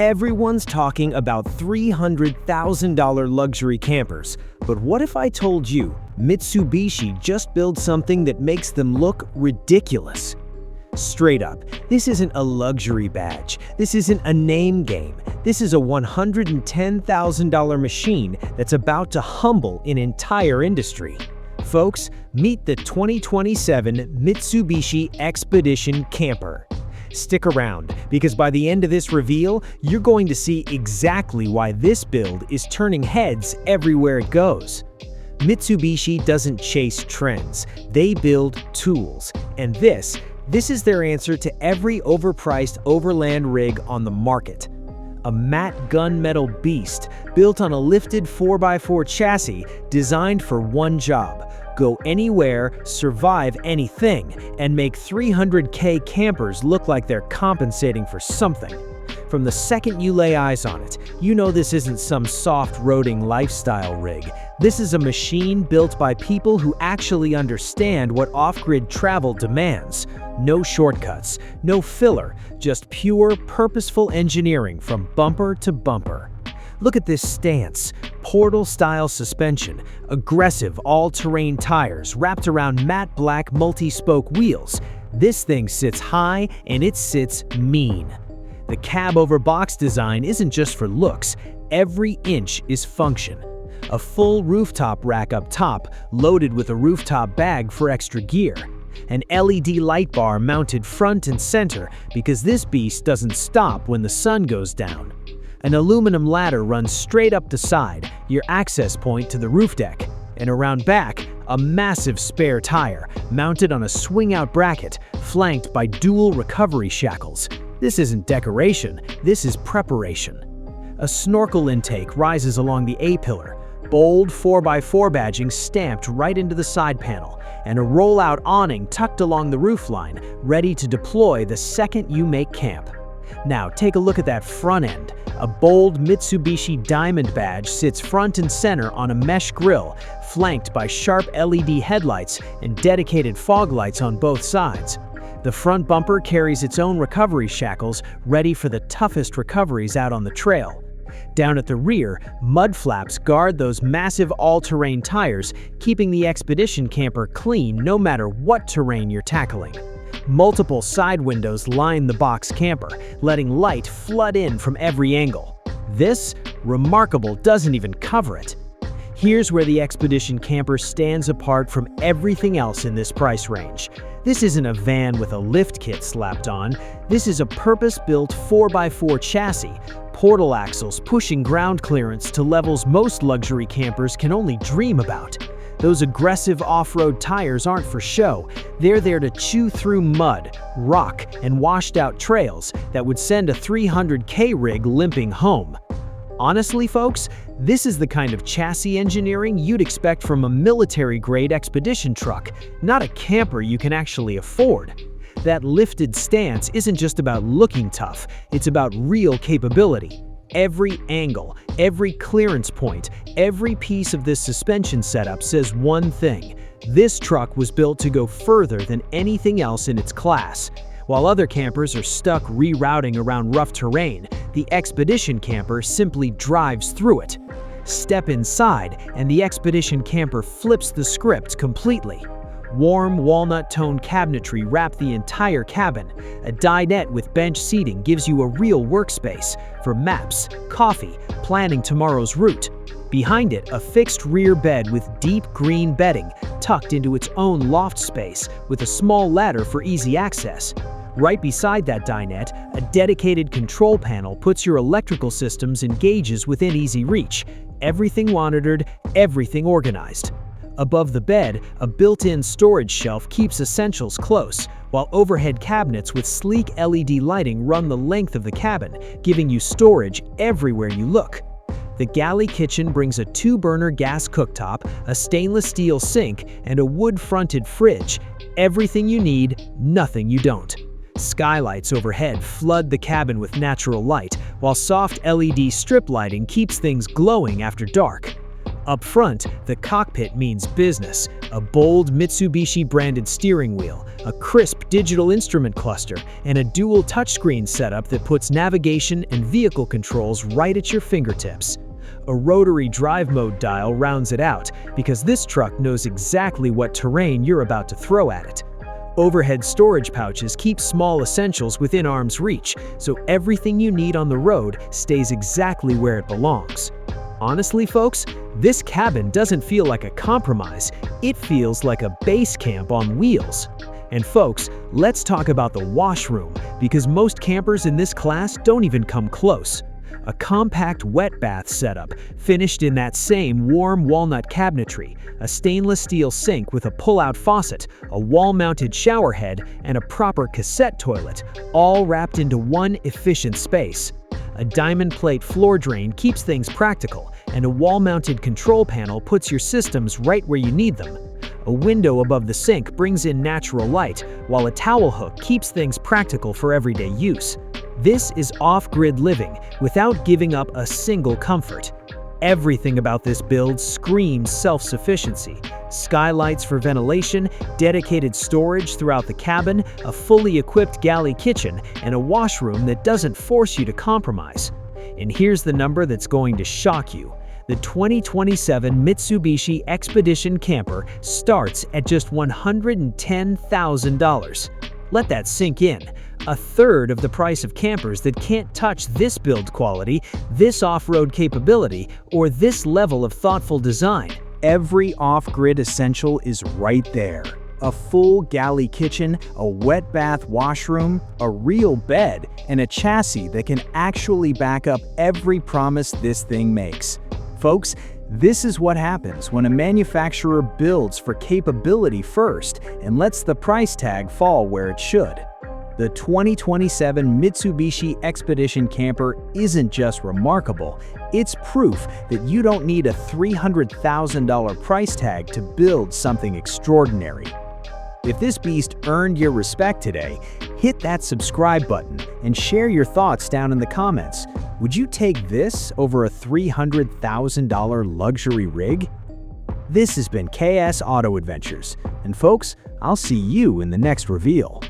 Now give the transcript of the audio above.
Everyone's talking about $300,000 luxury campers, but what if I told you Mitsubishi just built something that makes them look ridiculous? Straight up, this isn't a luxury badge, this isn't a name game, this is a $110,000 machine that's about to humble an entire industry. Folks, meet the 2027 Mitsubishi Expedition Camper. Stick around, because by the end of this reveal, you're going to see exactly why this build is turning heads everywhere it goes. Mitsubishi doesn't chase trends, they build tools, and this is their answer to every overpriced Overland rig on the market. A matte gunmetal beast built on a lifted 4x4 chassis designed for one job: go anywhere, survive anything, and make 300K campers look like they're compensating for something. From the second you lay eyes on it, you know this isn't some soft-roading lifestyle rig. This is a machine built by people who actually understand what off-grid travel demands. No shortcuts, no filler, just pure, purposeful engineering from bumper to bumper. Look at this stance: portal-style suspension, aggressive all-terrain tires wrapped around matte black multi-spoke wheels. This thing sits high and it sits mean. The cab-over-box design isn't just for looks, every inch is function. A full rooftop rack up top, loaded with a rooftop bag for extra gear. An LED light bar mounted front and center because this beast doesn't stop when the sun goes down. An aluminum ladder runs straight up the side, your access point to the roof deck. And around back, a massive spare tire, mounted on a swing-out bracket, flanked by dual recovery shackles. This isn't decoration, this is preparation. A snorkel intake rises along the A-pillar, bold 4x4 badging stamped right into the side panel, and a roll-out awning tucked along the roofline, ready to deploy the second you make camp. Now take a look at that front end. A bold Mitsubishi diamond badge sits front and center on a mesh grille, flanked by sharp LED headlights and dedicated fog lights on both sides. The front bumper carries its own recovery shackles, ready for the toughest recoveries out on the trail. Down at the rear, mud flaps guard those massive all-terrain tires, keeping the Expedition Camper clean no matter what terrain you're tackling. Multiple side windows line the box camper, letting light flood in from every angle. This, remarkable, doesn't even cover it. Here's where the Expedition Camper stands apart from everything else in this price range. This isn't a van with a lift kit slapped on. This is a purpose-built 4x4 chassis, portal axles pushing ground clearance to levels most luxury campers can only dream about. Those aggressive off-road tires aren't for show. They're there to chew through mud, rock, and washed-out trails that would send a 300K rig limping home. Honestly, folks, this is the kind of chassis engineering you'd expect from a military-grade expedition truck, not a camper you can actually afford. That lifted stance isn't just about looking tough, it's about real capability. Every angle, every clearance point, every piece of this suspension setup says one thing: this truck was built to go further than anything else in its class. While other campers are stuck rerouting around rough terrain, the Expedition Camper simply drives through it. Step inside, and the Expedition Camper flips the script completely. Warm walnut-toned cabinetry wrap the entire cabin. A dinette with bench seating gives you a real workspace for maps, coffee, planning tomorrow's route. Behind it, a fixed rear bed with deep green bedding tucked into its own loft space with a small ladder for easy access. Right beside that dinette, a dedicated control panel puts your electrical systems and gauges within easy reach. Everything monitored, everything organized. Above the bed, a built-in storage shelf keeps essentials close, while overhead cabinets with sleek LED lighting run the length of the cabin, giving you storage everywhere you look. The galley kitchen brings a 2-burner gas cooktop, a stainless steel sink, and a wood-fronted fridge. Everything you need, nothing you don't. Skylights overhead flood the cabin with natural light, while soft LED strip lighting keeps things glowing after dark. Up front, the cockpit means business. A bold Mitsubishi-branded steering wheel, a crisp digital instrument cluster, and a dual touchscreen setup that puts navigation and vehicle controls right at your fingertips. A rotary drive mode dial rounds it out, because this truck knows exactly what terrain you're about to throw at it. Overhead storage pouches keep small essentials within arm's reach, so everything you need on the road stays exactly where it belongs. Honestly, folks, this cabin doesn't feel like a compromise, it feels like a base camp on wheels. And folks, let's talk about the washroom, because most campers in this class don't even come close. A compact wet bath setup, finished in that same warm walnut cabinetry, a stainless steel sink with a pull-out faucet, a wall-mounted shower head, and a proper cassette toilet, all wrapped into one efficient space. A diamond plate floor drain keeps things practical, and a wall-mounted control panel puts your systems right where you need them. A window above the sink brings in natural light, while a towel hook keeps things practical for everyday use. This is off-grid living without giving up a single comfort. Everything about this build screams self-sufficiency. Skylights for ventilation, dedicated storage throughout the cabin, a fully equipped galley kitchen, and a washroom that doesn't force you to compromise. And here's the number that's going to shock you. The 2027 Mitsubishi Expedition Camper starts at just $110,000. Let that sink in. A third of the price of campers that can't touch this build quality, this off-road capability, or this level of thoughtful design. Every off-grid essential is right there. A full galley kitchen, a wet bath washroom, a real bed, and a chassis that can actually back up every promise this thing makes. Folks, this is what happens when a manufacturer builds for capability first and lets the price tag fall where it should. The 2027 Mitsubishi Expedition Camper isn't just remarkable, it's proof that you don't need a $300,000 price tag to build something extraordinary. If this beast earned your respect today, hit that subscribe button and share your thoughts down in the comments. Would you take this over a $300,000 luxury rig? This has been KS Auto Adventures, and folks, I'll see you in the next reveal.